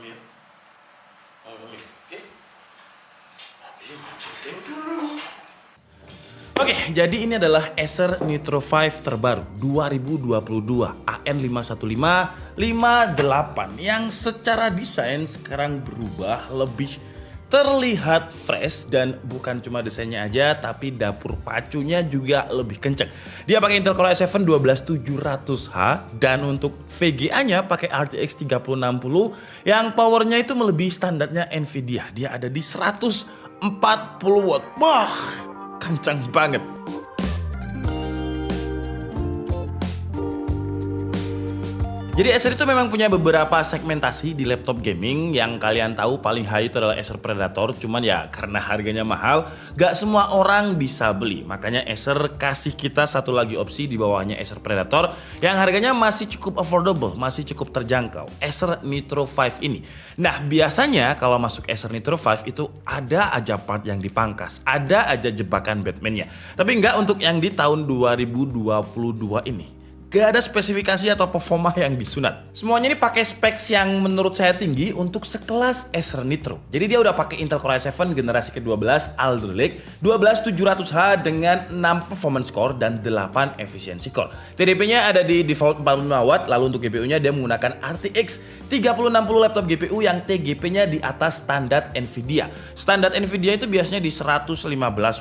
ya. Oke. Dulu. Oke, jadi ini adalah Acer Nitro 5 terbaru 2022 AN51558 yang secara desain sekarang berubah, lebih terlihat fresh, dan bukan cuma desainnya aja tapi dapur pacunya juga lebih kenceng. Dia pakai Intel Core i7 12700H dan untuk VGA-nya pakai RTX 3060 yang powernya itu melebihi standarnya Nvidia. Dia ada di 140 watt. Wah, kencang banget. Jadi Acer itu memang punya beberapa segmentasi di laptop gaming. Yang kalian tahu paling high itu adalah Acer Predator. Cuman ya karena harganya mahal, gak semua orang bisa beli. Makanya Acer kasih kita satu lagi opsi di bawahnya Acer Predator yang harganya masih cukup affordable, masih cukup terjangkau. Acer Nitro 5 ini. Nah, biasanya kalau masuk Acer Nitro 5 itu ada aja part yang dipangkas, ada aja jebakan Batman-nya. Tapi enggak untuk yang di tahun 2022 ini. Gak ada spesifikasi atau performa yang disunat. Semuanya ini pakai specs yang menurut saya tinggi untuk sekelas Acer Nitro. Jadi dia udah pakai Intel Core i7 generasi ke-12 Alder Lake 12700H dengan 6 performance core dan 8 efficiency core. TDP-nya ada di default 45 watt, lalu untuk GPU-nya dia menggunakan RTX 3060 laptop GPU yang TGP-nya di atas standar Nvidia. Standar Nvidia itu biasanya di 115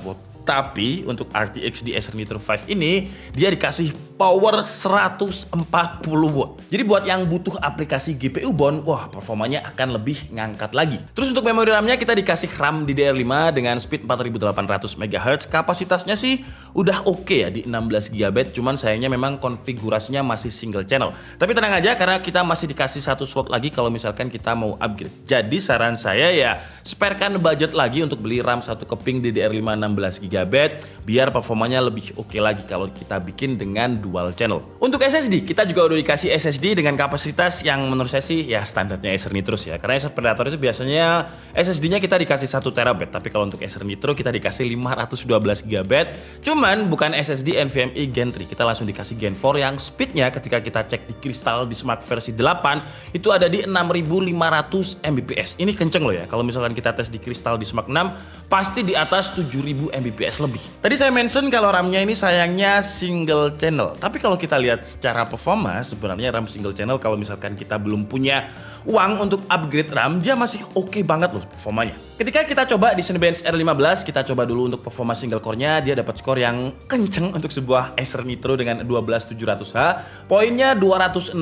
watt. Tapi untuk RTX di Acer Nitro 5 ini dia dikasih power 140 watt. Jadi buat yang butuh aplikasi GPU Bond, wah performanya akan lebih ngangkat lagi. Terus untuk memori RAM-nya kita dikasih RAM DDR5 dengan speed 4800 MHz. Kapasitasnya sih udah oke ya di 16 GB, cuman sayangnya memang konfigurasinya masih single channel. Tapi tenang aja karena kita masih dikasih satu slot lagi kalau misalkan kita mau upgrade. Jadi saran saya ya sparekan budget lagi untuk beli RAM satu keping DDR5 16 GB biar performanya lebih oke lagi kalau kita bikin dengan dual channel. Untuk SSD, kita juga udah dikasih SSD dengan kapasitas yang menurut saya sih ya standarnya Acer Nitro ya. Karena Acer Predator itu biasanya SSD-nya kita dikasih 1 TB, tapi kalau untuk Acer Nitro kita dikasih 512 GB. Cuman bukan SSD NVMe Gen 3, kita langsung dikasih Gen 4 yang speednya ketika kita cek di Crystal di Smart versi 8 itu ada di 6500 Mbps. Ini kenceng loh ya. Kalau misalkan kita tes di Crystal di Smart 6 pasti di atas 7000 Mbps lebih. Tadi saya mention kalau RAM-nya ini sayangnya single channel. Tapi kalau kita lihat secara performa, sebenarnya RAM single channel kalau misalkan kita belum punya uang untuk upgrade RAM, dia masih oke banget loh performanya. Ketika kita coba di Cinebench R15, kita coba dulu untuk performa single core-nya, dia dapat skor yang kenceng untuk sebuah Acer Nitro dengan 12700H. Poinnya 260,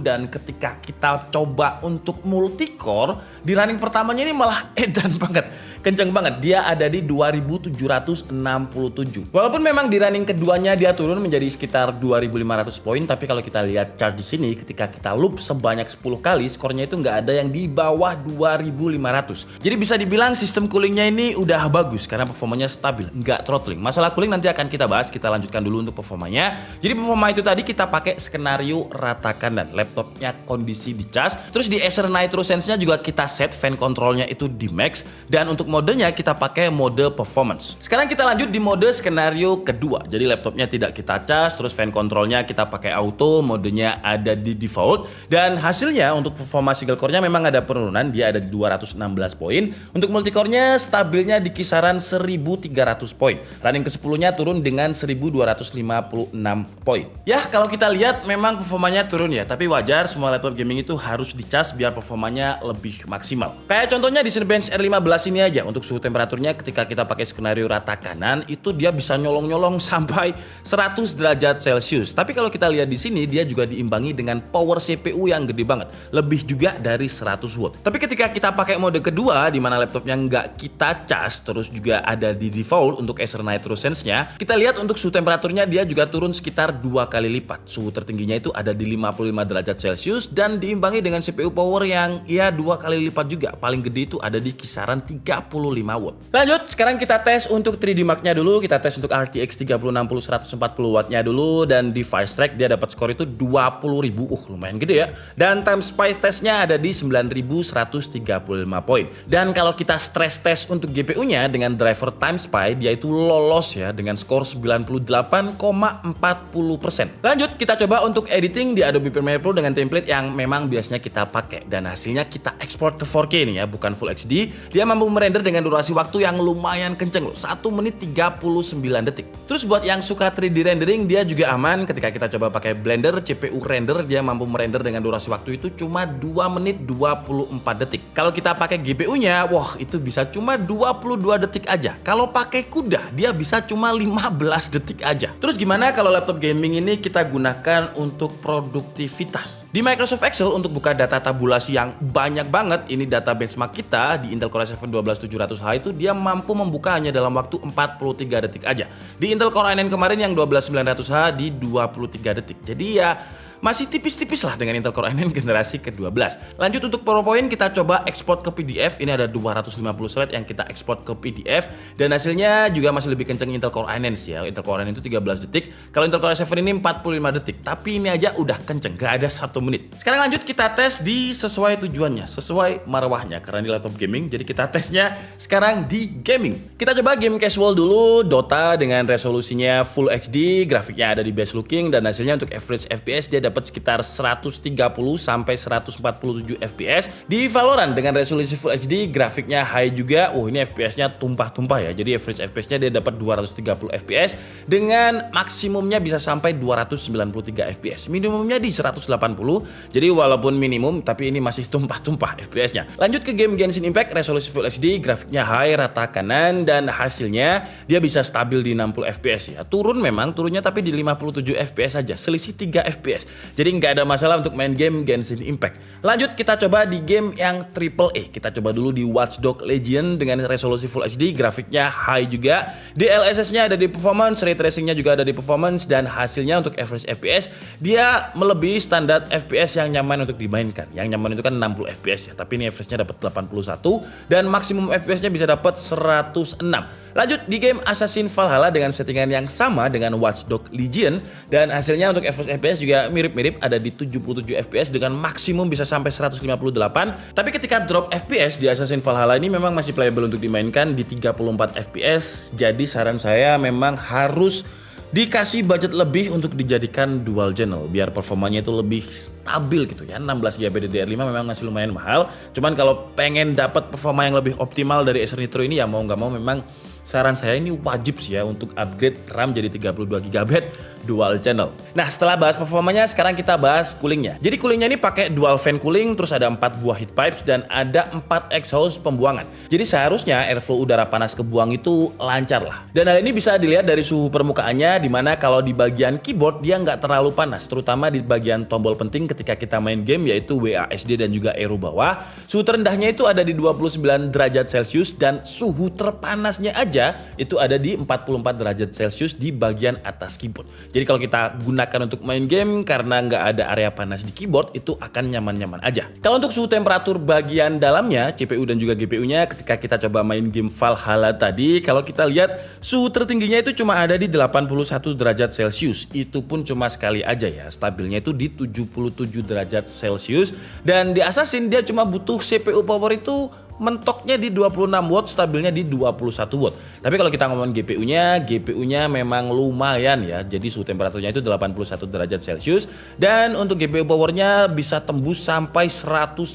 dan ketika kita coba untuk multi core, di running pertamanya ini malah edan banget. Kenceng banget, dia ada di 2767. Walaupun memang di running keduanya dia turun menjadi sekitar 2500 poin, tapi kalau kita lihat chart di sini ketika kita loop sebanyak 10 kali, skornya itu nggak ada yang di bawah 2500. Jadi bisa dibilang sistem coolingnya ini udah bagus karena performanya stabil, nggak throttling. Masalah cooling nanti akan kita bahas, kita lanjutkan dulu untuk performanya. Jadi performa itu tadi kita pakai skenario rata kanan, laptopnya kondisi dicas. Terus di Acer Nitro Sense-nya juga kita set fan controlnya itu di max, dan untuk modenya kita pakai mode performance. Sekarang kita lanjut di mode skenario kedua. Jadi laptopnya tidak kita cas, terus fan controlnya kita pakai auto, modenya ada di default, dan hasilnya untuk performa single core-nya memang ada penurunan, dia ada di 216 poin. Untuk multicore-nya stabilnya di kisaran 1300 poin. Running ke-10-nya turun dengan 1256 poin. Ya, kalau kita lihat memang performanya turun ya, tapi wajar, semua laptop gaming itu harus dicas biar performanya lebih maksimal. Kayak contohnya di Cinebench R15 ini aja. Untuk suhu temperaturnya ketika kita pakai skenario rata kanan itu dia bisa nyolong-nyolong sampai 100 derajat Celcius. Tapi kalau kita lihat di sini dia juga diimbangi dengan power CPU yang gede banget, lebih juga dari 100 watt. Tapi ketika kita pakai mode kedua di mana laptopnya nggak kita cas, terus juga ada di default untuk Acer Nitro Sense-nya, kita lihat untuk suhu temperaturnya dia juga turun sekitar 2 kali lipat. Suhu tertingginya itu ada di 55 derajat Celcius dan diimbangi dengan CPU power yang ya 2 kali lipat juga. Paling gede itu ada di kisaran 35 watt. Lanjut, sekarang kita tes untuk 3D Mark-nya dulu. Kita tes untuk RTX 3060 140 watt-nya dulu, dan di Vice Track dia dapat skor itu 20.000. Lumayan gede ya. Dan time spice test-nya ada di 9135 poin. Dan kalau kita stress test untuk GPU-nya dengan driver TimeSpy, dia itu lolos ya dengan skor 98,40%. Lanjut kita coba untuk editing di Adobe Premiere Pro dengan template yang memang biasanya kita pakai, dan hasilnya kita ekspor ke 4K nih ya, bukan Full HD. Dia mampu merender dengan durasi waktu yang lumayan kenceng loh, 1 menit 39 detik. Terus buat yang suka 3D rendering, dia juga aman. Ketika kita coba pakai Blender CPU render, dia mampu merender dengan durasi waktu itu cuma 2 menit 24 detik. Kalau kita pakai GPU-nya, wah itu bisa cuma 22 detik aja. Kalau pakai CUDA, dia bisa cuma 15 detik aja. Terus gimana kalau laptop gaming ini kita gunakan untuk produktivitas? Di Microsoft Excel untuk buka data tabulasi yang banyak banget, ini data benchmark kita di Intel Core i7 12700H itu dia mampu membukanya dalam waktu 43 detik aja. Di Intel Core i9 kemarin yang 12900H di 23 detik. Jadi ya masih tipis-tipis lah dengan Intel Core i9 generasi ke-12. Lanjut untuk PowerPoint kita coba ekspor ke PDF. Ini ada 250 slide yang kita ekspor ke PDF dan hasilnya juga masih lebih kenceng Intel Core i9 sih ya. Intel Core i9 itu 13 detik. Kalau Intel Core i7 ini 45 detik. Tapi ini aja udah kenceng, gak ada 1 menit. Sekarang lanjut kita tes di sesuai tujuannya, sesuai marwahnya, karena di laptop gaming. Jadi kita tesnya sekarang di gaming. Kita coba game casual dulu, Dota dengan resolusinya Full HD, grafiknya ada di best looking, dan hasilnya untuk average FPS dia dapat sekitar 130 sampai 147 FPS. Di Valorant dengan resolusi Full HD, grafiknya high juga. Ini FPS-nya tumpah-tumpah ya. Jadi average FPS-nya dia dapat 230 FPS dengan maksimumnya bisa sampai 293 FPS. Minimumnya di 180. Jadi walaupun minimum tapi ini masih tumpah-tumpah FPS-nya. Lanjut ke game Genshin Impact, resolusi Full HD, grafiknya high, rata kanan, dan hasilnya dia bisa stabil di 60 FPS ya. Turunnya tapi di 57 FPS saja, selisih 3 FPS. Jadi nggak ada masalah untuk main game Genshin Impact. Lanjut kita coba di game yang AAA. Kita coba dulu di Watch Dogs Legion dengan resolusi Full HD, grafiknya high juga. DLSS-nya ada di performance, ray tracing-nya juga ada di performance, dan hasilnya untuk average FPS dia melebihi standar FPS yang nyaman untuk dimainkan. Yang nyaman itu kan 60 FPS ya, tapi ini average-nya dapat 81 dan maksimum FPS-nya bisa dapat 106. Lanjut di game Assassin's Valhalla dengan settingan yang sama dengan Watch Dogs Legion, dan hasilnya untuk average FPS juga mirip-mirip, ada di 77 FPS dengan maksimum bisa sampai 158. Tapi ketika drop FPS di Assassin's Valhalla ini memang masih playable untuk dimainkan di 34 FPS. Jadi saran saya memang harus dikasih budget lebih untuk dijadikan dual channel biar performanya itu lebih stabil gitu ya. 16GB DDR5 memang masih lumayan mahal. Cuman kalau pengen dapat performa yang lebih optimal dari Acer Nitro ini ya mau nggak mau memang saran saya ini wajib sih ya untuk upgrade RAM jadi 32GB dual channel. Nah setelah bahas performanya, sekarang kita bahas coolingnya. Jadi coolingnya ini pakai dual fan cooling, terus ada 4 buah heat pipes dan ada 4 exhaust pembuangan. Jadi seharusnya airflow udara panas kebuang itu lancar lah. Dan hal ini bisa dilihat dari suhu permukaannya, dimana kalau di bagian keyboard dia nggak terlalu panas, terutama di bagian tombol penting ketika kita main game yaitu WASD dan juga aero bawah. Suhu terendahnya itu ada di 29 derajat Celcius dan suhu terpanasnya aja itu ada di 44 derajat Celcius di bagian atas keyboard. Jadi kalau kita gunakan untuk main game karena nggak ada area panas di keyboard itu akan nyaman-nyaman aja. Kalau untuk suhu temperatur bagian dalamnya, CPU dan juga GPU-nya ketika kita coba main game Valhalla tadi, kalau kita lihat suhu tertingginya itu cuma ada di 81 derajat Celcius. Itu pun cuma sekali aja ya, stabilnya itu di 77 derajat Celcius. Dan di Assassin dia cuma butuh CPU power itu mentoknya di 26 watt, stabilnya di 21 watt. Tapi kalau kita ngomong GPU-nya memang lumayan ya. Jadi suhu temperaturnya itu 81 derajat Celcius dan untuk GPU powernya bisa tembus sampai 110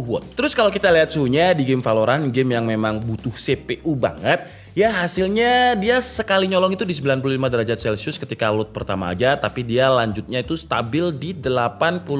watt. Terus kalau kita lihat suhunya di game Valorant, game yang memang butuh CPU banget, ya hasilnya dia sekali nyolong itu di 95 derajat Celcius ketika load pertama aja, tapi dia lanjutnya itu stabil di 85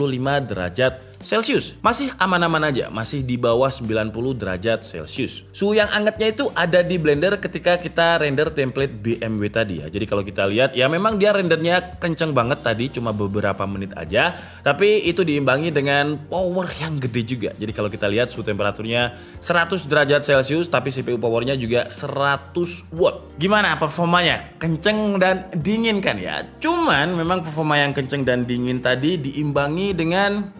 derajat Celcius. Masih aman-aman aja, masih di bawah 90 derajat Celcius. Suhu yang angetnya itu ada di Blender ketika kita render template BMW tadi ya. Jadi kalau kita lihat ya memang dia rendernya kenceng banget tadi, cuma beberapa menit aja, tapi itu diimbangi dengan power yang gede juga. Jadi kalau kita lihat suhu temperaturnya 100 derajat Celcius tapi CPU powernya juga 100 watt. Gimana performanya? Kenceng dan dingin kan ya? Cuman memang performa yang kenceng dan dingin tadi diimbangi dengan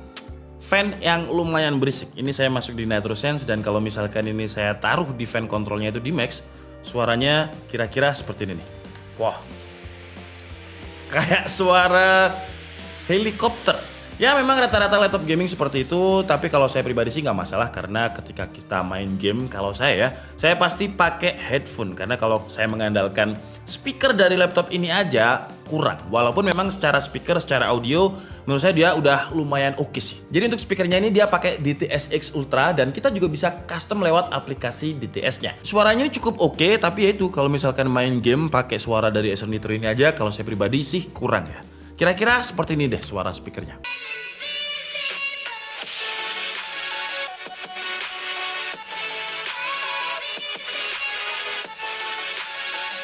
fan yang lumayan berisik. Ini saya masuk di NitroSense dan kalau misalkan ini saya taruh di fan kontrolnya itu di max, suaranya kira-kira seperti ini nih. Wah, kayak suara helikopter. Ya memang rata-rata laptop gaming seperti itu, tapi kalau saya pribadi sih nggak masalah karena ketika kita main game, kalau saya pasti pakai headphone karena kalau saya mengandalkan speaker dari laptop ini aja kurang. Walaupun memang secara speaker, secara audio, menurut saya dia udah lumayan oke sih. Jadi untuk speakernya ini dia pakai DTS-X Ultra dan kita juga bisa custom lewat aplikasi DTS-nya. Suaranya ini cukup oke, tapi ya itu kalau misalkan main game pakai suara dari Acer Nitro ini aja, kalau saya pribadi sih kurang ya. Kira-kira seperti ini deh suara speakernya.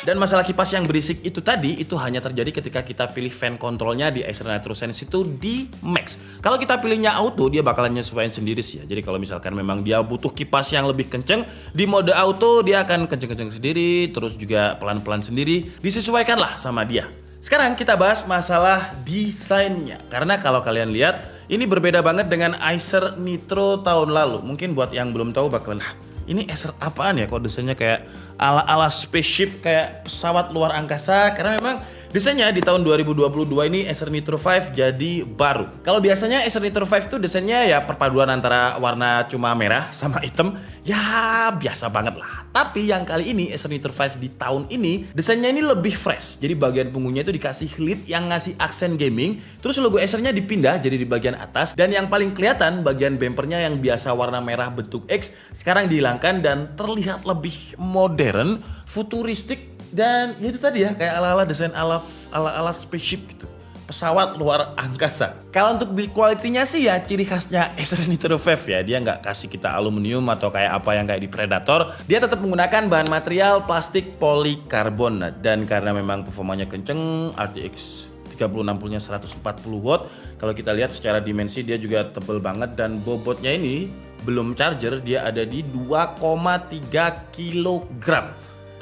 Dan masalah kipas yang berisik itu tadi, itu hanya terjadi ketika kita pilih fan controlnya di Acer Nitro Sense itu di max. Kalau kita pilihnya auto, dia bakalan nyesuaiin sendiri sih ya. Jadi kalau misalkan memang dia butuh kipas yang lebih kenceng, di mode auto dia akan kenceng-kenceng sendiri, terus juga pelan-pelan sendiri, disesuaikan lah sama dia. Sekarang kita bahas masalah desainnya. Karena kalau kalian lihat, ini berbeda banget dengan Acer Nitro tahun lalu. Mungkin buat yang belum tahu bakalan, ini Acer apaan ya kok desainnya kayak ala-ala spaceship, kayak pesawat luar angkasa. Karena memang desainnya di tahun 2022 ini Acer Nitro 5 jadi baru. Kalau biasanya Acer Nitro 5 tuh desainnya ya perpaduan antara warna cuma merah sama hitam. Ya biasa banget lah. Tapi yang kali ini Acer Nitro 5 di tahun ini desainnya ini lebih fresh. Jadi bagian punggungnya itu dikasih lid yang ngasih aksen gaming. Terus logo Acernya dipindah jadi di bagian atas. Dan yang paling kelihatan bagian bumpernya yang biasa warna merah bentuk X sekarang dihilangkan dan terlihat lebih modern, futuristik. Dan itu tadi ya kayak ala-ala desain ala spaceship gitu, pesawat luar angkasa. Kalau untuk build quality-nya sih ya ciri khasnya Acer Nitro 5 ya. Dia nggak kasih kita aluminium atau kayak apa yang kayak di Predator. Dia tetap menggunakan bahan material plastik polikarbon. Dan karena memang performanya kenceng, RTX 3060-nya 140 watt. Kalau kita lihat secara dimensi dia juga tebel banget dan bobotnya ini belum charger dia ada di 2,3 kg.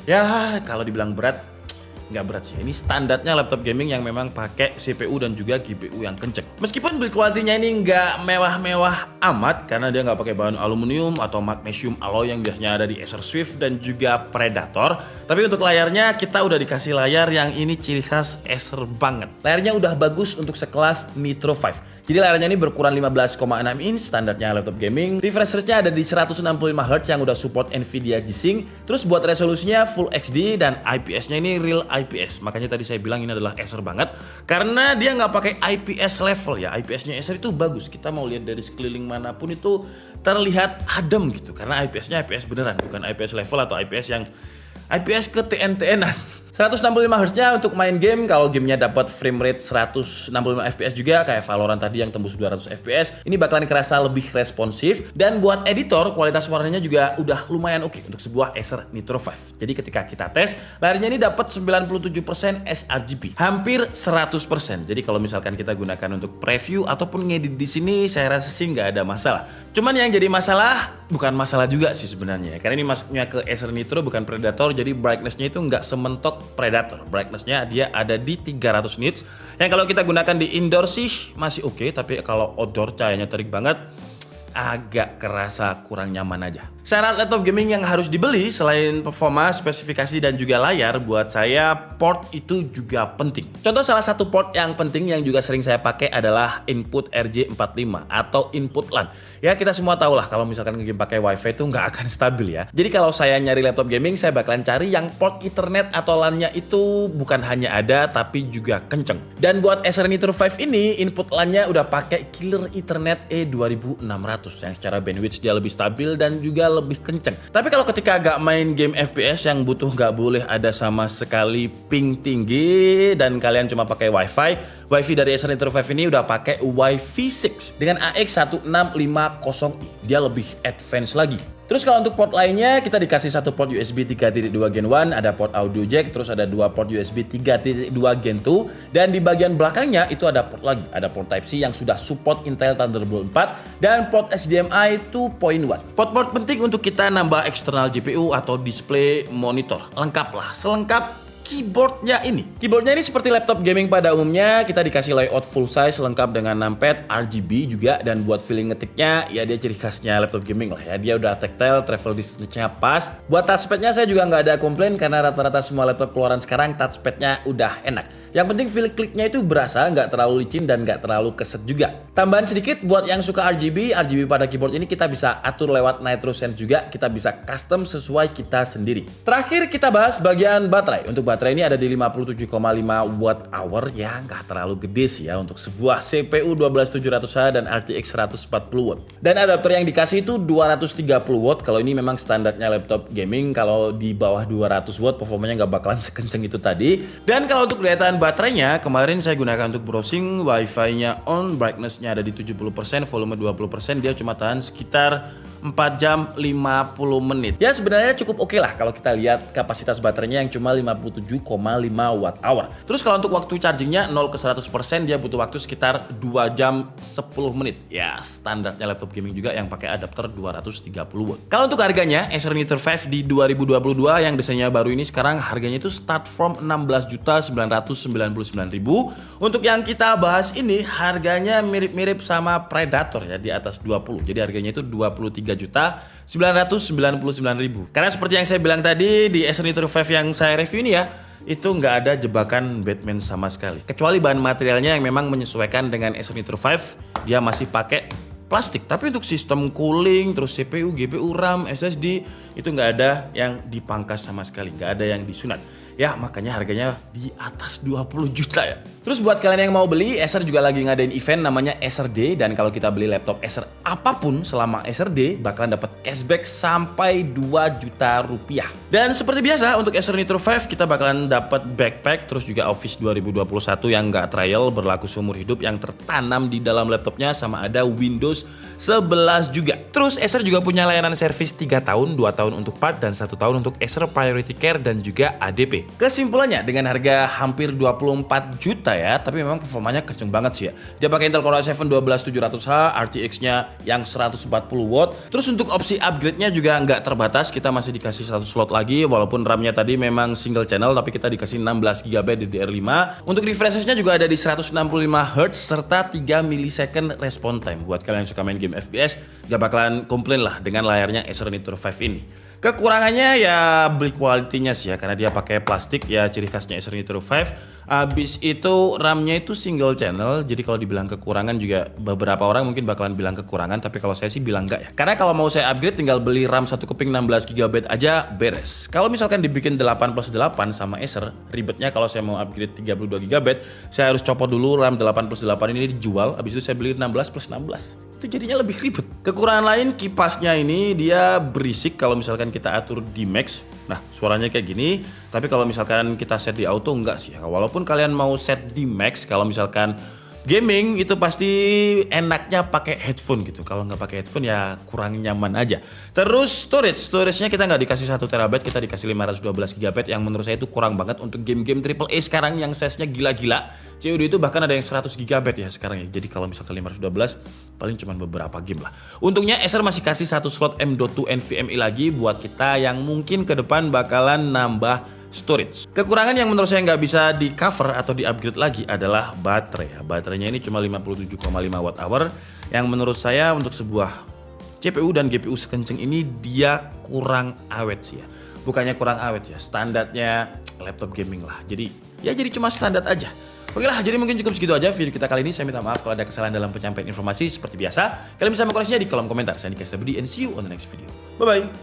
Ya kalau dibilang berat, nggak berat sih. Ini standarnya laptop gaming yang memang pakai CPU dan juga GPU yang kenceng. Meskipun build quality-nya ini nggak mewah-mewah amat karena dia nggak pakai bahan aluminium atau magnesium alloy yang biasanya ada di Acer Swift dan juga Predator. Tapi untuk layarnya kita udah dikasih layar yang ini ciri khas Acer banget. Layarnya udah bagus untuk sekelas Nitro 5. Jadi layarnya ini berukuran 15,6 inch, standarnya laptop gaming. Refresh rate-nya ada di 165 Hz yang udah support Nvidia G-Sync. Terus buat resolusinya Full HD dan IPS-nya ini real IPS. Makanya tadi saya bilang ini adalah Acer banget. Karena dia nggak pakai IPS level ya. IPS-nya Acer itu bagus. Kita mau lihat dari sekeliling manapun itu terlihat adem gitu. Karena IPS-nya IPS beneran, bukan IPS level atau IPS yang IPS ke TN-TN-an. 165 Hz-nya untuk main game. Kalau gamenya dapat frame rate 165 fps juga kayak Valorant tadi yang tembus 200 fps, ini bakalan kerasa lebih responsif. Dan buat editor, kualitas warnanya juga udah lumayan oke untuk sebuah Acer Nitro 5. Jadi ketika kita tes, layarnya ini dapat 97% sRGB, hampir 100%. Jadi kalau misalkan kita gunakan untuk preview ataupun ngedit di sini, saya rasa sih nggak ada masalah. Cuman yang jadi masalah, bukan masalah juga sih sebenarnya, karena ini masuknya ke Acer Nitro bukan Predator, jadi brightness-nya itu nggak sementok Predator. Brightness-nya dia ada di 300 nits. Yang kalau kita gunakan di indoor sih masih oke, tapi kalau outdoor cahayanya terik banget, agak kerasa kurang nyaman aja. Syarat laptop gaming yang harus dibeli selain performa, spesifikasi dan juga layar, buat saya port itu juga penting. Contoh salah satu port yang penting yang juga sering saya pakai adalah input RJ45 atau input LAN. Ya kita semua tahu lah kalau misalkan game pakai WiFi itu nggak akan stabil ya. Jadi kalau saya nyari laptop gaming, saya bakalan cari yang port Ethernet atau LAN-nya itu bukan hanya ada tapi juga kenceng. Dan buat Acer Nitro 5 ini input LAN-nya udah pakai killer Ethernet E2600 yang secara bandwidth dia lebih stabil dan juga lebih kenceng. Tapi kalau ketika agak main game FPS yang butuh nggak boleh ada sama sekali ping tinggi dan kalian cuma pakai Wi-Fi dari Acer Nitro 5 ini udah pakai Wi-Fi 6 dengan AX1650i. Dia lebih advance lagi. Terus kalau untuk port lainnya kita dikasih satu port USB 3.2 Gen 1, ada port audio jack, terus ada dua port USB 3.2 Gen 2, dan di bagian belakangnya itu ada port lagi, ada port Type-C yang sudah support Intel Thunderbolt 4 dan port HDMI 2.1. Port-port penting untuk kita nambah eksternal GPU atau display monitor. Lengkap lah, selengkap keyboardnya ini. Keyboardnya ini seperti laptop gaming pada umumnya, kita dikasih layout full size lengkap dengan numpad, RGB juga, dan buat feeling ngetiknya ya dia ciri khasnya laptop gaming lah ya. Dia udah tactile, travel distance-nya pas. Buat touchpadnya saya juga nggak ada komplain karena rata-rata semua laptop keluaran sekarang touchpadnya udah enak. Yang penting feel kliknya itu berasa, nggak terlalu licin dan nggak terlalu keset juga. Tambahan sedikit buat yang suka RGB pada keyboard ini kita bisa atur lewat Nitro Sense juga, kita bisa custom sesuai kita sendiri. Terakhir kita bahas bagian baterai. Untuk baterai ini ada di 57,5 watt hour ya, nggak terlalu gede sih ya untuk sebuah CPU 12700H dan RTX 140 watt. Dan adapter yang dikasih itu 230 watt. Kalau ini memang standarnya laptop gaming, kalau di bawah 200 watt performanya nggak bakalan sekenceng itu tadi. Dan kalau untuk daya tahan baterainya, kemarin saya gunakan untuk browsing, wifi-nya on, brightness-nya ada di 70%, volume 20%, dia cuma tahan sekitar 4 jam 50 menit. Ya sebenarnya cukup oke lah kalau kita lihat kapasitas baterainya yang cuma 57,5 watt hour. Terus kalau untuk waktu chargingnya 0 ke 100% dia butuh waktu sekitar 2 jam 10 menit. Ya standarnya laptop gaming juga yang pakai adapter 230 watt. Kalau untuk harganya, Acer Nitro 5 di 2022 yang desainnya baru ini sekarang harganya itu start from 16.999.000. Untuk yang kita bahas ini harganya mirip-mirip sama Predator ya, di atas 20. Jadi harganya itu 23.999.000. Karena seperti yang saya bilang tadi di Acer Nitro 5 yang saya review ini ya, itu nggak ada jebakan Batman sama sekali. Kecuali bahan materialnya yang memang menyesuaikan dengan Acer Nitro 5, dia masih pakai plastik. Tapi untuk sistem cooling, terus CPU, GPU, RAM, SSD, itu nggak ada yang dipangkas sama sekali, nggak ada yang disunat. Ya makanya harganya di atas 20 juta ya. Terus buat kalian yang mau beli, Acer juga lagi ngadain event namanya Acer Day. Dan kalau kita beli laptop Acer apapun selama Acer Day, bakalan dapat cashback sampai 2 juta rupiah. Dan seperti biasa untuk Acer Nitro 5 kita bakalan dapat backpack, terus juga Office 2021 yang nggak trial, berlaku seumur hidup, yang tertanam di dalam laptopnya, sama ada Windows 11 juga. Terus Acer juga punya layanan servis 3 tahun, 2 tahun untuk part dan 1 tahun untuk Acer Priority Care dan juga ADP. Kesimpulannya, dengan harga hampir 24 juta ya, tapi memang performanya kenceng banget sih ya. Dia pakai Intel Core i7 12700H, RTX-nya yang 140 watt. Terus untuk opsi upgrade-nya juga nggak terbatas, kita masih dikasih 1 slot lagi, walaupun RAM-nya tadi memang single channel, tapi kita dikasih 16 GB DDR5. Untuk refresh rate-nya juga ada di 165 Hz serta 3 millisecond response time. Buat kalian yang suka main game FPS, gak bakalan komplain lah dengan layarnya Acer Nitro 5 ini. Kekurangannya ya build quality-nya sih ya, karena dia pakai plastik ya, ciri khasnya Acer Nitro 5. Abis itu RAM-nya itu single channel, jadi kalau dibilang kekurangan juga beberapa orang mungkin bakalan bilang kekurangan, tapi kalau saya sih bilang enggak ya. Karena kalau mau saya upgrade tinggal beli RAM 1 keping 16 GB aja beres. Kalau misalkan dibikin 8+8 sama Acer, ribetnya kalau saya mau upgrade 32 GB, saya harus copot dulu RAM 8+8 ini dijual, abis itu saya beli 16+16. Itu jadinya lebih ribet. Kekurangan lain, kipasnya ini dia berisik kalau misalkan kita atur di max. Nah suaranya kayak gini, tapi kalau misalkan kita set di auto enggak sih. Walaupun kalian mau set di max, kalau misalkan gaming itu pasti enaknya pakai headphone gitu. Kalau nggak pakai headphone ya kurang nyaman aja. Terus storage-nya kita nggak dikasih 1 TB, kita dikasih 512 GB yang menurut saya itu kurang banget untuk game-game AAA sekarang yang size-nya gila-gila. COD itu bahkan ada yang 100 GB ya sekarang ya. Jadi kalau misalkan 512 paling cuma beberapa game lah. Untungnya Acer masih kasih 1 slot M.2 NVMe lagi buat kita yang mungkin ke depan bakalan nambah storage. Kekurangan yang menurut saya nggak bisa di cover atau di upgrade lagi adalah baterai. Baterainya ini cuma 57,5 watt hour, yang menurut saya untuk sebuah CPU dan GPU sekenceng ini dia kurang awet sih ya. Bukannya kurang awet ya, standarnya laptop gaming lah. Jadi cuma standar aja. Oke lah, jadi mungkin cukup segitu aja video kita kali ini. Saya minta maaf kalau ada kesalahan dalam penyampaian informasi. Seperti biasa, kalian bisa mengkoreksinya di kolom komentar. Saya Nika Stabudi and see you on the next video. Bye bye.